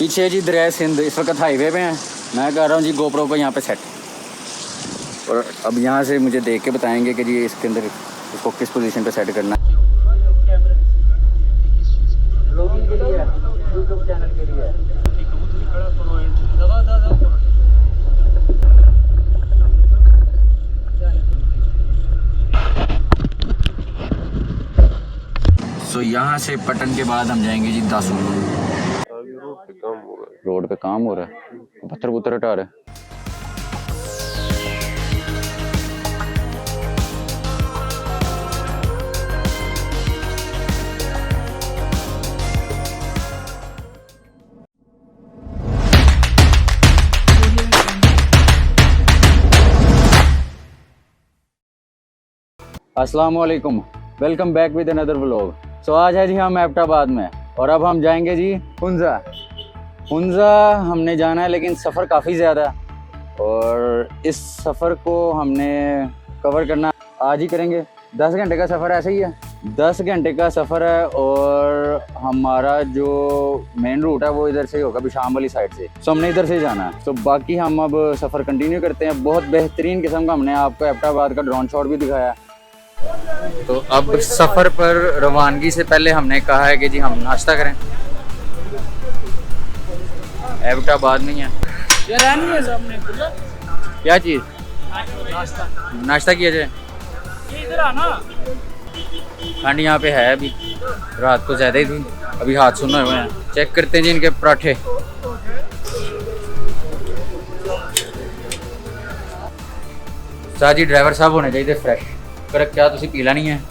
पीछे जी दरिया सिंध, इस वक्त हाईवे पे हैं। मैं कर रहा हूँ जी गोप्रो को यहाँ पे सेट, और अब यहाँ से मुझे देख के बताएंगे कि जी इसके अंदर इसको किस पोजीशन पे सेट करना है। ब्लॉगिंग के लिए, यूट्यूब चैनल के लिए। सो यहाँ से पटन के बाद हम जाएंगे जी दासू। रोड पे काम हो रहा है, पत्थर पुत्थर हटा रहे। अस्सलाम वालेकुम, welcome back with another vlog. So आज है जी हम एबटाबाद में, और अब हम जाएंगे जी हुंजा हमने जाना है, लेकिन सफ़र काफ़ी ज़्यादा है और इस सफ़र को हमने कवर करना आज ही करेंगे। 10 घंटे का सफ़र ऐसे ही है, 10 घंटे का सफ़र है, और हमारा जो मेन रूट है वो इधर से होगा, बिशाम वाली साइड से। सो हमने इधर से जाना है। तो बाकी हम अब सफ़र कंटिन्यू करते हैं। बहुत बेहतरीन किस्म का हमने आपको एबटाबाद का ड्रोन शॉट भी दिखाया। तो अब सफ़र पर रवानगी से पहले हमने कहा है कि जी हम नाश्ता करें। एबटाबाद नहीं है, क्या चीज़ नाश्ता किया जाए? इधर आना। ठंड यहाँ पे है अभी, रात को ज़्यादा ही थी, अभी हाथ सुने हुए हैं। चेक करते हैं जी इनके पराठे। साथ ही ड्राइवर साहब होने चाहिए फ्रेश। पर क्या तुसी पीला नहीं है?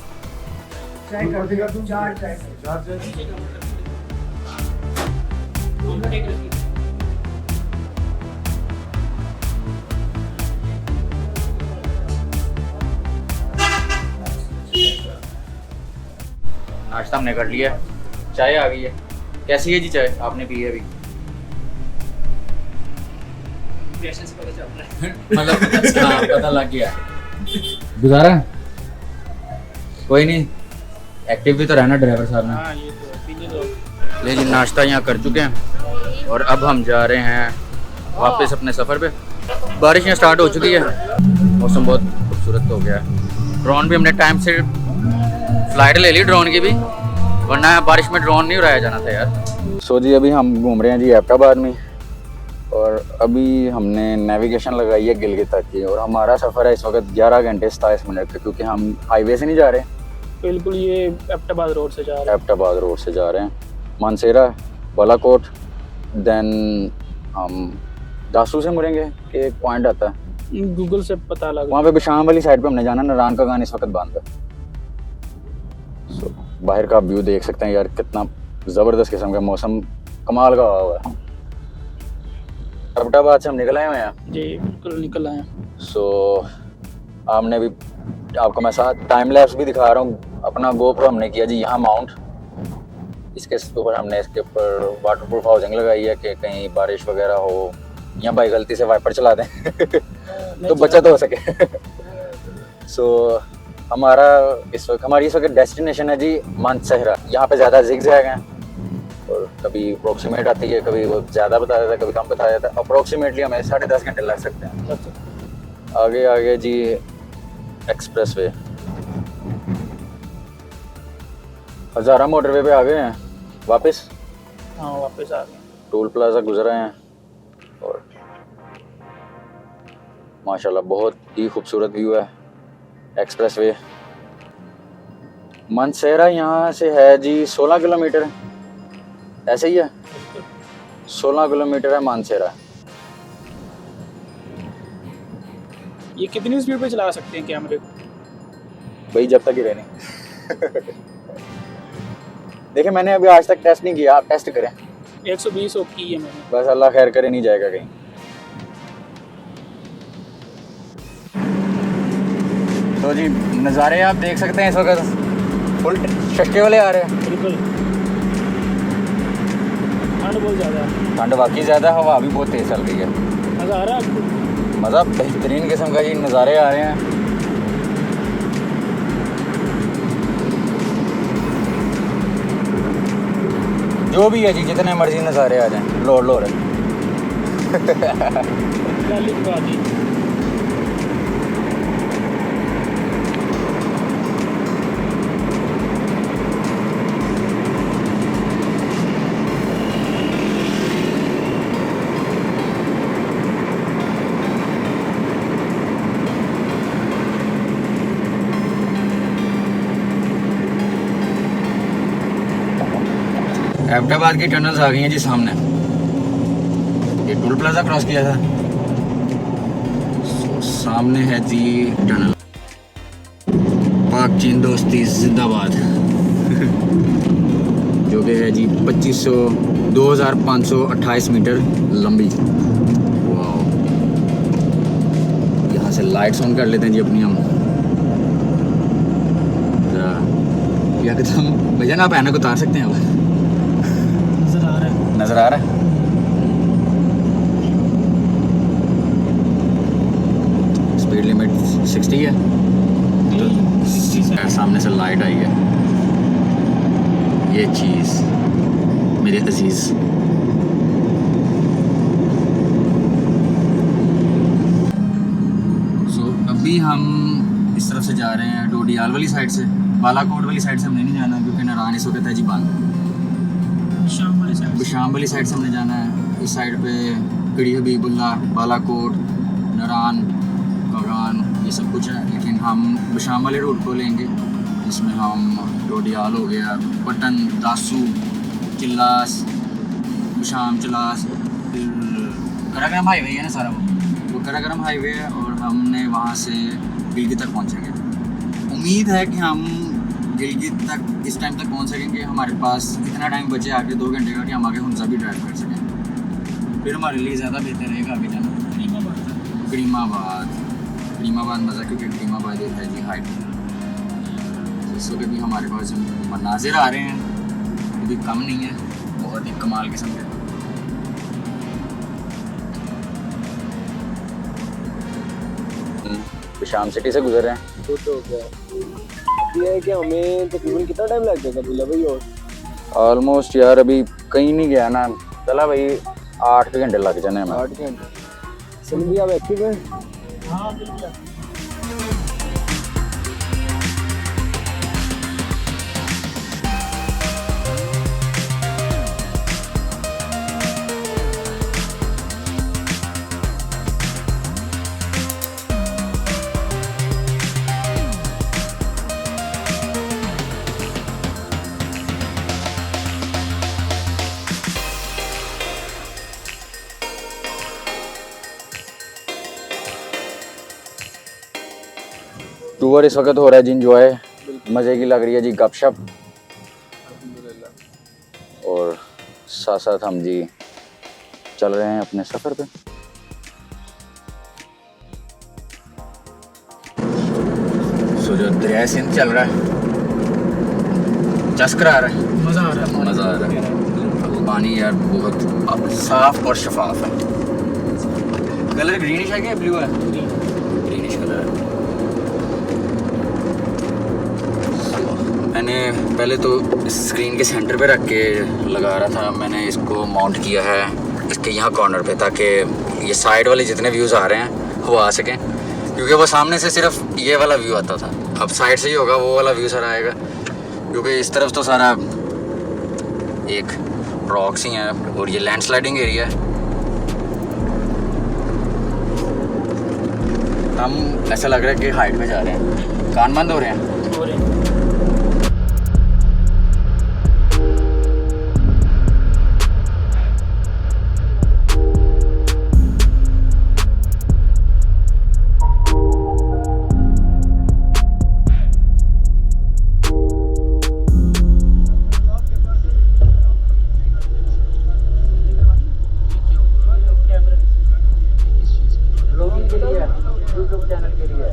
नाश्ता हमने कर लिया, चाय आ गई है। कैसी है जी चाय? आपने पी है अभी? मतलब हाँ, पता लग गया। गुजारा कोई नहीं, एक्टिव भी तो रहना ड्राइवर साहब ने। हाँ, ये तो ले जी नाश्ता यहाँ कर चुके हैं, और अब हम जा रहे हैं वापस अपने सफ़र पे। बारिश यहाँ स्टार्ट हो चुकी है, मौसम बहुत खूबसूरत हो गया है। ड्रोन भी हमने टाइम से फ्लाइट ले ली ड्रोन की भी, वरना बारिश में ड्रोन नहीं उड़ाया जाना था यार। सो जी अभी हम घूम रहे हैं जी एबटाबाद में, और अभी हमने नेविगेशन लगाई है गिलगित तक की, और हमारा सफ़र है इस वक्त 11 घंटे 27 मिनट का, क्योंकि हम हाईवे से नहीं जा रहे। बिल्कुल, ये एबटाबाद रोड से जा रहे हैं। एबटाबाद रोड से जा रहे हैं, मानसेरा, बालाकोट, देन हम दासू से मुड़ेंगे कि एक पॉइंट आता है, गूगल से पता लगा। वहाँ पे बिशाम वाली साइड पे हमने जाना। नारायण का गान इस वक्त बंद है। सो बाहर का व्यू देख सकते हैं यार, कितना ज़बरदस्त किस्म का मौसम कमाल का हुआ है। एबटाबाद से हम निकल आए हुए हैं जी, बिल्कुल निकल आए हैं। सो आपने भी, आपको मैं साथ टाइम लैप्स भी दिखा रहा हूँ। अपना गोप्रो हमने किया जी यहाँ माउंट, इसके ऊपर हमने इसके ऊपर वाटरप्रूफ हाउसिंग लगाई है कि कहीं बारिश वगैरह हो या भाई गलती से वाइपर चला दें तो बचत हो सके। सो हमारा हमारी इस वक्त डेस्टिनेशन है जी मानसेरा। यहाँ पे ज़्यादा जिग-जैग हैं, और कभी अप्रोक्सीमेट आती है, कभी वो ज़्यादा बता देता है, कभी कम बता देता है। अप्रोक्सीमेटली हमें 10.5 घंटे लग सकते हैं। आगे आगे जी एक्सप्रेस वे, हज़ारा मोटरवे पे आ गए हैं वापस। हाँ, वापस आ गए। टोल प्लाजा गुजरे हैं, और माशाल्लाह बहुत ही खूबसूरत व्यू है। एक्सप्रेस वे मानसेरा यहाँ से है जी 16 किलोमीटर, ऐसे ही है, 16 किलोमीटर है मानसेरा। ये कितनी स्पीड पे चला सकते हैं कैमरे को? भाई जब तक ही रहने देखिए, मैंने अभी आज तक टेस्ट नहीं किया, आप टेस्ट करें। 120 की है मैंने। बस अल्लाह खैर करे, नहीं जाएगा कहीं। तो जी नज़ारे आप देख सकते हैं इस वक्त फुल शक्के वाले आ रहे हैं। बिल्कुल, ठंड बहुत ज़्यादा है। ठंड वाकई ज़्यादा, हवा भी बहुत तेज़ चल रही है। मज़ा आ रहा है आपको? मज़ा बेहतरीन किस्म का जी नज़ारे आ रहे हैं। जो भी है जी, जितने मर्जी नज़ारे आ जाएं, लोड लो रहे। ट्राली की बात ही। एबटाबाद की टनल्स आ गई हैं जी सामने। ये टोल प्लाजा क्रॉस किया था, सामने है जी टनल। पाक चीन दोस्ती जिंदाबाद। जो कि है जी 2528 मीटर लंबी। वाह, यहाँ से लाइट्स ऑन कर लेते हैं जी अपनी हम। या कि हम भैया ना आप ऐनक उतार सकते हैं अब। नजर आ रहा है। स्पीड लिमिट 60 है। तो सामने से लाइट आई है। ये चीज़ मेरे अजीज, सो अभी हम इस तरफ से जा रहे हैं डोडियाल वाली साइड से। बालाकोट वाली साइड से हमने नहीं जाना क्योंकि नारायण इस वक्त है जी बंद। शाम वाली साइड। शाम वाली साइड से हमने जाना है। इस साइड पे कड़ी हबीबुल्ला, बालाकोट, नारायण, कागान, ये सब कुछ है। लेकिन हम शाम वाले रूट को लेंगे, जिसमें हम डोडियाल हो गया, पटन, दासू, चिल्लास, शाम चिल्लास, फिर कराक्रम हाईवे है ना सारा वो कराक्रम हाईवे है। और हमने वहाँ से गिलगित तक पहुँचेंगे। उम्मीद है कि हम गिलगित तक इस टाइम तक पहुंच सकेंगे। हमारे पास इतना टाइम बचे आगे 2 घंटे का कि हम आगे हुंजा भी ड्राइव कर सकें। फिर हमारे लिए ज़्यादा बेहतर रहेगा आगे जाना। करीमाबाद मज़ा, क्योंकि करीमाबाद है जी हाइट। इस वक्त भी हमारे पास जो मनाजिर आ रहे हैं वो भी कम नहीं है, बहुत ही कमाल किस्म के। शाम सिटी से गुजर रहे हैं। ये है कि हमें तकरीबन कितना टाइम लग जाएगा बिल्ला भाई? और ऑलमोस्ट यार अभी कहीं नहीं गया ना, चला भाई 8 घंटे लग जाने हमें। 8 घंटे। सलीम भाई आप एक्टिव हैं? हाँ बिल्कुल। टूर इस वक्त हो रहा है जी इंजॉय, मज़े की लग रही है जी गपशप। और साथ साथ हम जी चल रहे हैं अपने सफ़र पे। सो जो दरिया सिंध चल रहा है, चस्कर आ रहा है, मज़ा आ रहा है। मज़ा आ रहा है। पानी यार बहुत साफ और शफाफ है। कलर ग्रीनिश है क्या ब्लू है? ग्रीनिश कलर है। मैंने पहले तो स्क्रीन के सेंटर पे रख के लगा रहा था। मैंने इसको माउंट किया है इसके यहाँ कॉर्नर पे, ताकि ये साइड वाले जितने व्यूज़ आ रहे हैं वो आ सकें, क्योंकि वो सामने से सिर्फ ये वाला व्यू आता था। अब साइड से ही होगा वो वाला व्यू सारा आएगा, क्योंकि इस तरफ तो सारा एक रॉक्स ही हैं और ये लैंडस्लाइडिंग एरिया है। हम ऐसा लग रहा है कि हाइट पे जा रहे हैं। कान बंद हो रहे हैं। यूट्यूब चैनल के लिए।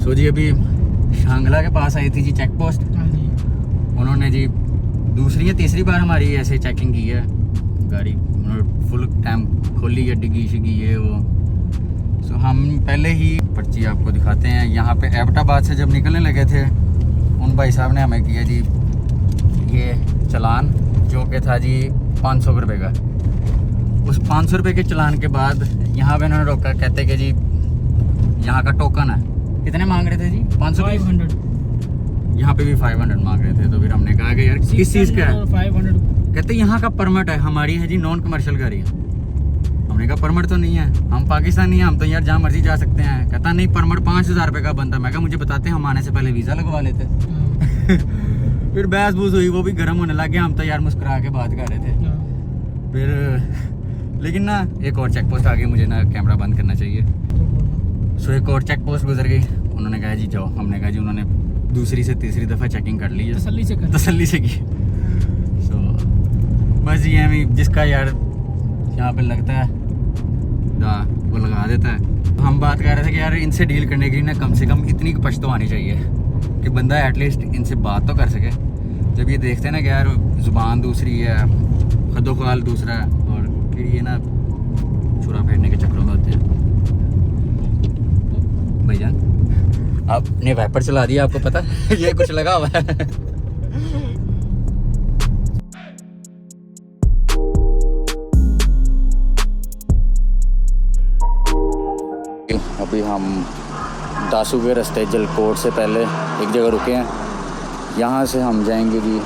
सो जी अभी शांगला के पास आई थी जी चेक पोस्ट। हाँ जी। उन्होंने जी दूसरी या तीसरी बार हमारी ऐसे चेकिंग की है गाड़ी, उन्होंने फुल टाइम खोली है, डिग्गी शिगी ये वो। सो हम पहले ही पर्ची आपको दिखाते हैं। यहाँ पे एबटाबाद से जब निकलने लगे थे उन भाई साहब ने हमें किया जी ये चालान, जो कि था जी 500 रुपये का। उस 500 रुपये के चालान के बाद यहाँ पे उन्होंने रोका, कहते कि जी यहाँ का टोकन है। कितने मांग रहे थे जी? 500। 500। यहाँ पे भी 500 मांग रहे थे। तो फिर हमने कहा कि यार किस चीज़ का है? 500। कहते यहाँ का परमिट है, हमारी है जी नॉन कमर्शियल गाड़ी है। हमने कहा परमिट तो नहीं है, हम पाकिस्तानी हैं, हम तो यार जहाँ मर्जी जा सकते हैं। कहता नहीं परमिट 5000 रुपये का बनता। मैं कहा मुझे बताते हम आने से पहले वीज़ा लगवा लेते। फिर बहस बूस हुई, वो भी गर्म होने लग गया। हम तो यार मुस्कुरा के बात कर रहे थे। फिर लेकिन ना एक और चेक पोस्ट आ गई, मुझे ना कैमरा बंद करना चाहिए। सो एक और चेक पोस्ट गुजर गई, उन्होंने कहा जी जाओ। हमने कहा जी उन्होंने दूसरी से तीसरी दफ़ा चेकिंग कर ली है, तसल्ली से की। सो बस ये हमें जिसका यार यहाँ पे लगता है वो लगा देता है। हम बात कर रहे थे कि यार इनसे डील करने के लिए ना कम से कम इतनी पश्त तो आनी चाहिए कि बंदा एटलीस्ट इनसे बात तो कर सके। जब ये देखते हैं ना कि यार ज़ुबान दूसरी है, खदोखाल दूसरा है, और फिर ये ना छुरा फेरने के चक्रों में होते हैं। भाईजान आपने वाइपर चला दिया, आपको पता ये कुछ लगा हुआ है। अभी हम दासू के रास्ते जलकोट से पहले एक जगह रुके हैं। यहाँ से हम जाएंगे जी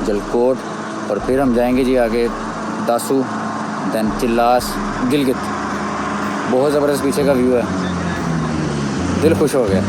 जलकोट और फिर हम जाएंगे जी आगे दासू, दैन चिल्लास, गिलगित। बहुत ज़बरदस्त पीछे का व्यू है, दिल खुश हो गया।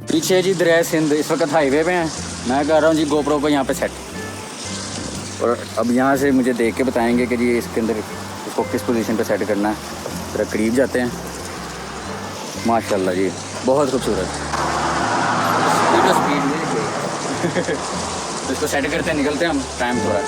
पीछे जी दरिया सिंध, इस वक्त हाईवे पे हैं। मैं कर रहा हूँ जी गोप्रो को यहाँ पे सेट, और अब यहाँ से मुझे देख के बताएंगे कि जी इसके अंदर इसको किस पोजीशन पे सेट करना है। जरा करीब जाते हैं। माशाल्लाह जी बहुत खूबसूरत। स्पीड तो इसको सेट करते हैं, निकलते हैं हम, टाइम थोड़ा है।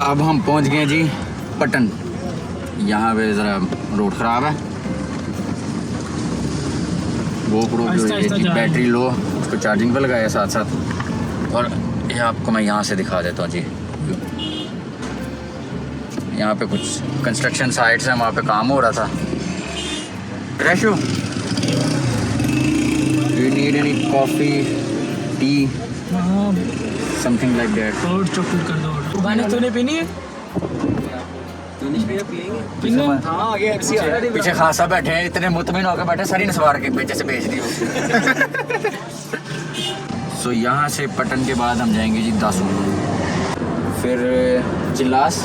अब हम पहुंच गए जी पटन। यहाँ पे ज़रा रोड ख़राब है, गोप्रो जो है जी बैटरी लो, उसको चार्जिंग पे लगाया साथ साथ। और ये आपको मैं यहाँ से दिखा देता हूँ जी। यहाँ पे कुछ कंस्ट्रक्शन साइट्स हैं, वहाँ पे काम हो रहा था। रैशो you need any coffee, tea, something like that. और चॉकलेट कर दो। पानी तूने पीनी है? हाँ आगे पीछे खासा बैठे हैं, इतने मुतमिन होकर बैठे, सारी नसवार के बेचे से बेच दी हो। सो यहाँ से पटन के बाद हम जाएंगे जी दासू, फिर चिल्लास,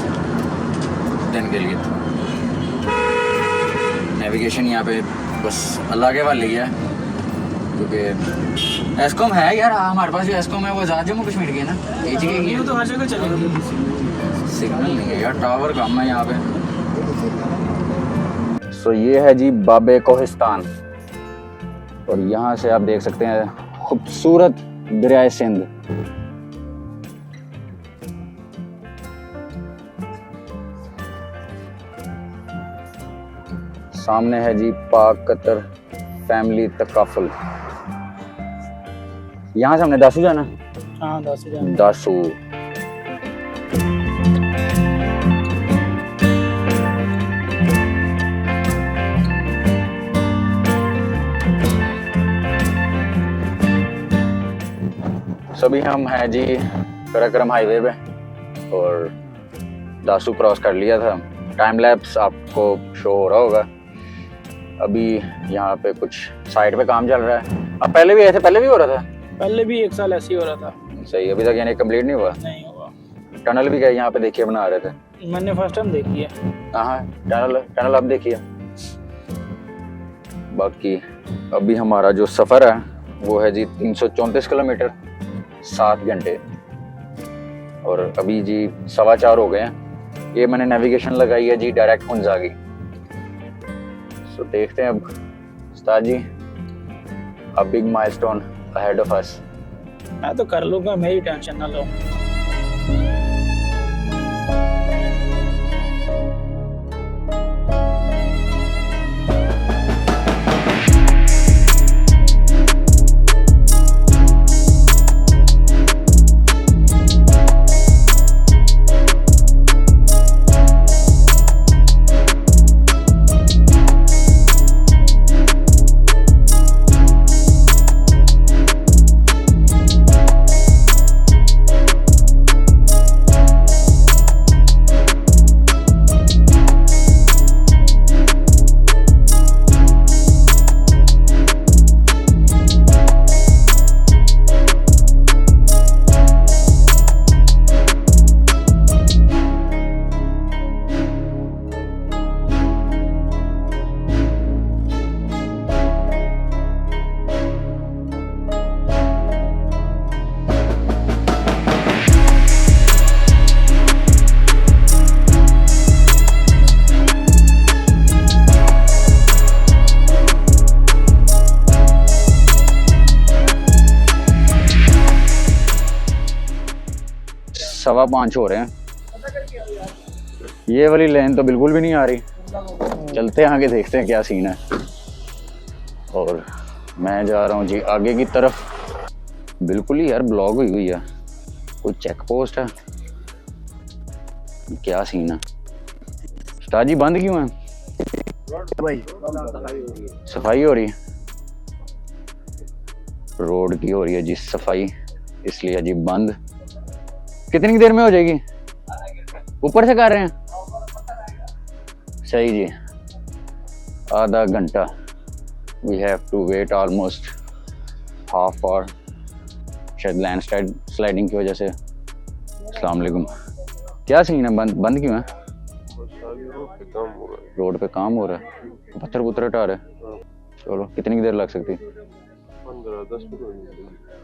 देन गिलगित। नेविगेशन यहाँ पे बस अल्लाह के वाले ही है, क्योंकि एस्कॉम है यार हमारे पास। जो एस्कॉम है वो आज़ाद जम्मू कश्मीर की है ना, एक जगह की है। तो हर जगह चलेगी। सिग्नल नहीं है यार, टावर कम है यहाँ पे। सो ये है जी बाबे कोहिस्तान, और यहाँ से आप देख सकते हैं खूबसूरत दरिया सिंध। सामने है जी पाक कतर फैमिली तकाफुल। यहाँ से हमने दासू जाना। हाँ दासू। दासू सभी हम हैं जी कराक्रम हाईवे पे, और दासू क्रॉस कर लिया था। टाइम लैप्स आपको शो हो रहा होगा। अभी यहाँ पे कुछ साइड पे काम चल रहा है, अब पहले भी ऐसे पहले भी हो रहा था? पहले भी 1 साल ऐसे ही हो रहा था। सही, अभी तक यानी कंप्लीट नहीं हुआ? नहीं हुआ। टनल भी गए यहाँ पे देखिए बना रहे थे। मैंने फर्स्ट टाइम देखी है। हाँ टनल टनल आप देखिए। बाकी अभी हमारा जो सफ़र है वो है जी 334 किलोमीटर 7 घंटे, और अभी जी 4:15 हो गए हैं। ये मैंने नेविगेशन लगाई है जी डायरेक्ट हुंजा की। सो देखते हैं अब उस्ताद जी, a big milestone ahead of us. मैं तो कर लूँगा, मेरी टेंशन ना लो। सवा 5 हो रहे हैं। ये वाली लाइन तो बिल्कुल भी नहीं आ रही। चलते हैं आगे, देखते हैं क्या सीन है। और मैं जा रहा हूँ जी आगे की तरफ। बिल्कुल ही यार ब्लॉक हुई हुई है, कोई चेक पोस्ट है, क्या सीन है? उस्ताद जी बंद क्यों है? सफाई हो रही है, रोड की हो रही है जी सफाई, इसलिए जी बंद। कितनी देर में हो जाएगी? ऊपर से कर रहे हैं? सही जी, आधा घंटा। We have to wait almost half hour, शायद लैंड स्लाइडिंग की वजह से। अस्सलाम वालेकुम। क्या सीन है, बंद क्यों है? रोड पे काम हो रहा है, पत्थर पुत्थर हटा रहे हैं। चलो कितनी देर लग सकती? 15-10 मिनट।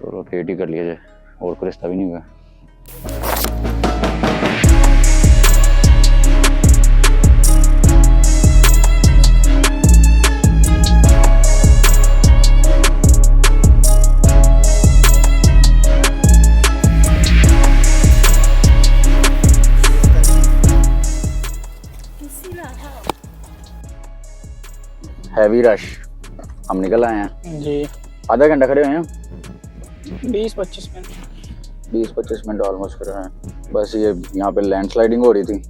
चलो वेट ही कर लिया जाए, और कोई रास्ता भी नहीं हुआ। हैवी रश, हम निकल आए हैं जी। आधा घंटा खड़े हुए हैं, 20-25 मिनट। 20-25 मिनट ऑलमोस्ट खड़े हैं। बस ये यहाँ पे लैंड स्लाइडिंग हो रही थी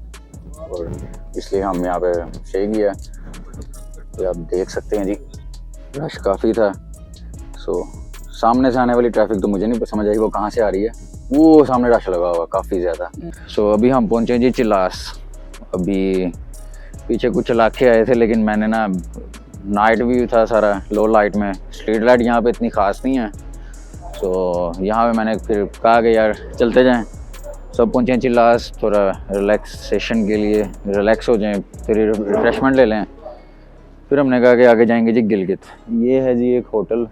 और इसलिए हम यहाँ पे स्टे किया। ये आप देख सकते हैं जी, रश काफ़ी था। सो सामने से आने वाली ट्रैफिक तो मुझे नहीं समझ आई वो कहाँ से आ रही है, वो सामने रश लगा हुआ काफ़ी ज़्यादा। सो अभी हम पहुँचे जी चिल्लास। अभी पीछे कुछ इलाके आए थे, लेकिन मैंने ना नाइट व्यू था सारा, लो लाइट में, स्ट्रीट लाइट यहाँ पे इतनी ख़ास नहीं है। तो यहाँ पे मैंने फिर कहा कि यार चलते जाएं। सब पहुँचे हैं चिल्लास, थोड़ा रिलैक्सेशन के लिए, रिलैक्स हो जाएं, फिर रिफ्रेशमेंट ले लें। फिर हमने कहा कि आगे जाएंगे जी गिलगित। ये है जी एक होटल,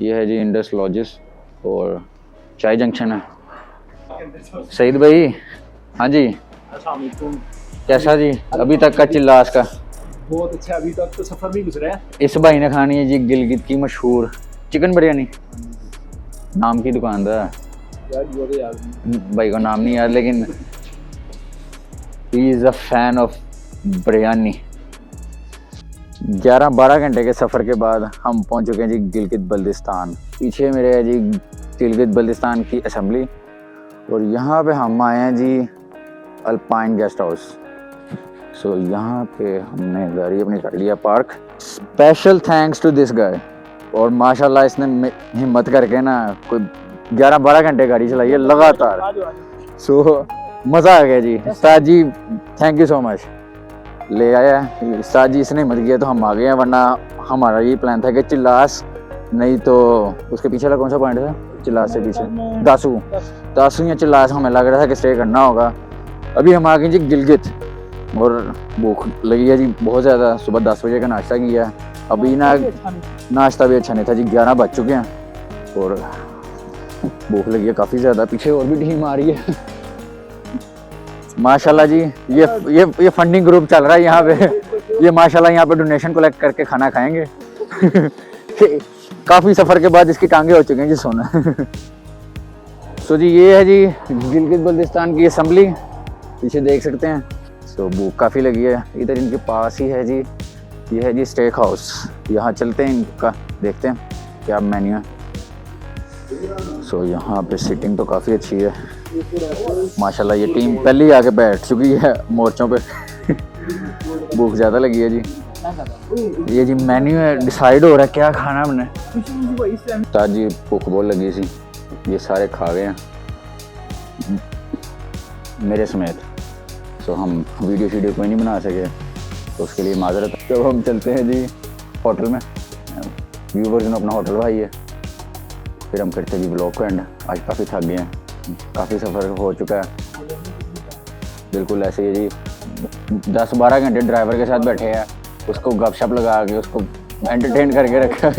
ये है जी इंडस लॉजेस और चाय जंक्शन है। सईद भाई, हाँ जी, कैसा जी अभी तक का चिल्लास का? बहुत अच्छा, अभी तक तो सफर भी गुजरा है। इस भाई ने खानी है जी गिलगित की मशहूर चिकन बिरयानी, नाम की दुकान था यार, वो तो याद भाई को नाम नहीं याद, लेकिन he is a fan of biryani. 11-12 घंटे के सफ़र के बाद हम पहुंच चुके हैं जी गिलगित बल्तिस्तान। पीछे मेरे है जी गिलगित बल्तिस्तान की असेंबली, और यहाँ पे हम आए हैं जी अल्पाइन गेस्ट हाउस। सो यहाँ पे हमने गाड़ी अपनी कर लिया पार्क। Special thanks to this guy, और माशाल्लाह इसने हिम्मत करके ना कोई 11-12 घंटे गाड़ी चलाई है लगातार। सो मज़ा आ गया जी। उस्ताद जी थैंक यू सो मच, ले आया उस्ताद जी, इसने हिम्मत किया तो हम आ गए हैं, वरना हमारा ये प्लान था कि चिल्लास नहीं तो उसके पीछे वाला कौन सा पॉइंट था, चिल्लास से पीछे, दासू। दासू या चिल्लास हमें लग रहा था कि स्टे करना होगा। अभी हम आ गए जी गिलगित और भूख लगी है जी बहुत ज़्यादा। सुबह 10 बजे का नाश्ता किया, अभी ना नाश्ता भी अच्छा नहीं था जी, 11 बज चुके हैं और भूख लगी है काफ़ी ज़्यादा। पीछे और भी टीम आ रही है माशाल्लाह जी। ये फंडिंग ग्रुप चल रहा है यहाँ पे। ये माशाल्लाह यहाँ पे डोनेशन कलेक्ट करके खाना खाएंगे काफ़ी सफ़र के बाद इसकी टांगे हो चुके हैं जी सोना सो जी ये है जी गिलगित बल्तिस्तान की असम्बली, पीछे देख सकते हैं। सो भूख काफ़ी लगी है। इधर इनके पास ही है जी, ये है जी स्टेक हाउस। यहाँ चलते हैं, इनका देखते हैं क्या मेन्यू है। सो यहाँ पे सिटिंग तो काफ़ी अच्छी है माशाल्लाह। ये टीम पहले ही आके बैठ चुकी है मोर्चों पे भूख ज़्यादा लगी है जी। ये जी मेन्यू है, डिसाइड हो रहा है क्या खाना हमने। ताजी भूख बहुत लगी सी, ये सारे खा गए हैं मेरे समेत। सो हम वीडियो कोई नहीं बना सके तो उसके लिए माजरत। तो हम चलते हैं जी होटल में, व्यूवर्स ने अपना होटल भाई है, फिर हम करते हैं जी ब्लॉग को एंड। आज काफ़ी थक गए हैं, काफ़ी सफ़र हो चुका है। बिल्कुल ऐसे ही जी 10-12 घंटे ड्राइवर के साथ बैठे हैं, उसको गपशप लगा के उसको एंटरटेन करके रखा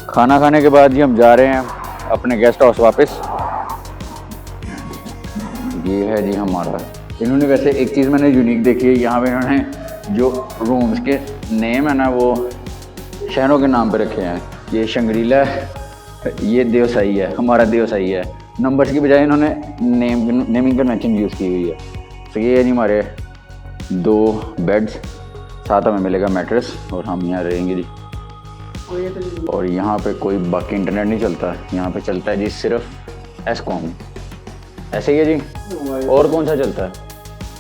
खाना खाने के बाद जी हम जा रहे हैं अपने गेस्ट हाउस वापस। ये है जी हमारा। इन्होंने वैसे एक चीज़ मैंने यूनिक देखी है, यहाँ पे इन्होंने जो रूम्स के नेम है ना वो शहरों के नाम पे रखे हैं। ये शंग्रीला है, ये देवसाई है, हमारा देवसाई है। नंबर्स की बजाय इन्होंने नेमिंग कन्वेंशन यूज़ की हुई है। तो ये है जी हमारे 2 बेड्स, साथ हमें मिलेगा मैट्रेस और हम यहाँ रहेंगे जी। और यहाँ पे कोई बाकी इंटरनेट नहीं चलता, यहाँ पे चलता है जी सिर्फ एसकॉम। ऐसे ही है जी। और कौन सा चलता है?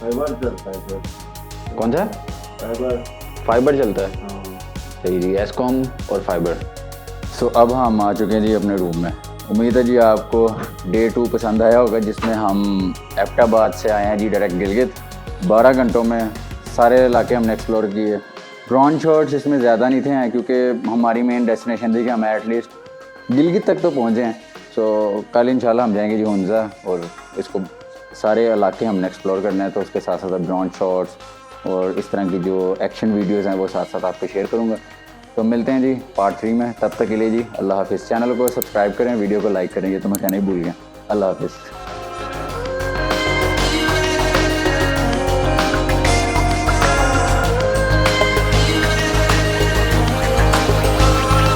फाइबर चलता है सर। कौन सा? फाइबर चलता है। सही जी, एसकॉम और फाइबर। सो अब हम आ चुके हैं जी अपने रूम में। उम्मीद है जी आपको डे 2 पसंद आया होगा, जिसमें हम एबटाबाद से आए हैं जी डायरेक्ट गिलगित। 12 घंटों में सारे इलाके हमने एक्सप्लोर किए। ड्रोन शॉट्स इसमें ज़्यादा नहीं थे क्योंकि हमारी मेन डेस्टिनेशन थी कि हम एटलीस्ट गिलगित तक तो पहुँचे हैं। सो कल इंशाल्लाह हम जाएंगे जी हुंजा और इसको सारे इलाके हमने एक्सप्लोर करना है। तो उसके साथ साथ ड्रोन शॉट्स और इस तरह की जो एक्शन वीडियोज़ हैं वो साथ साथ आपको शेयर करूँगा। तो मिलते हैं जी पार्ट 3 में, तब तक के लिए जी अल्लाह हाफिज़। चैनल को सब्सक्राइब करें, वीडियो को लाइक करें, ये तो मैं कहना ही भूल गया। अल्लाह हाफिज़।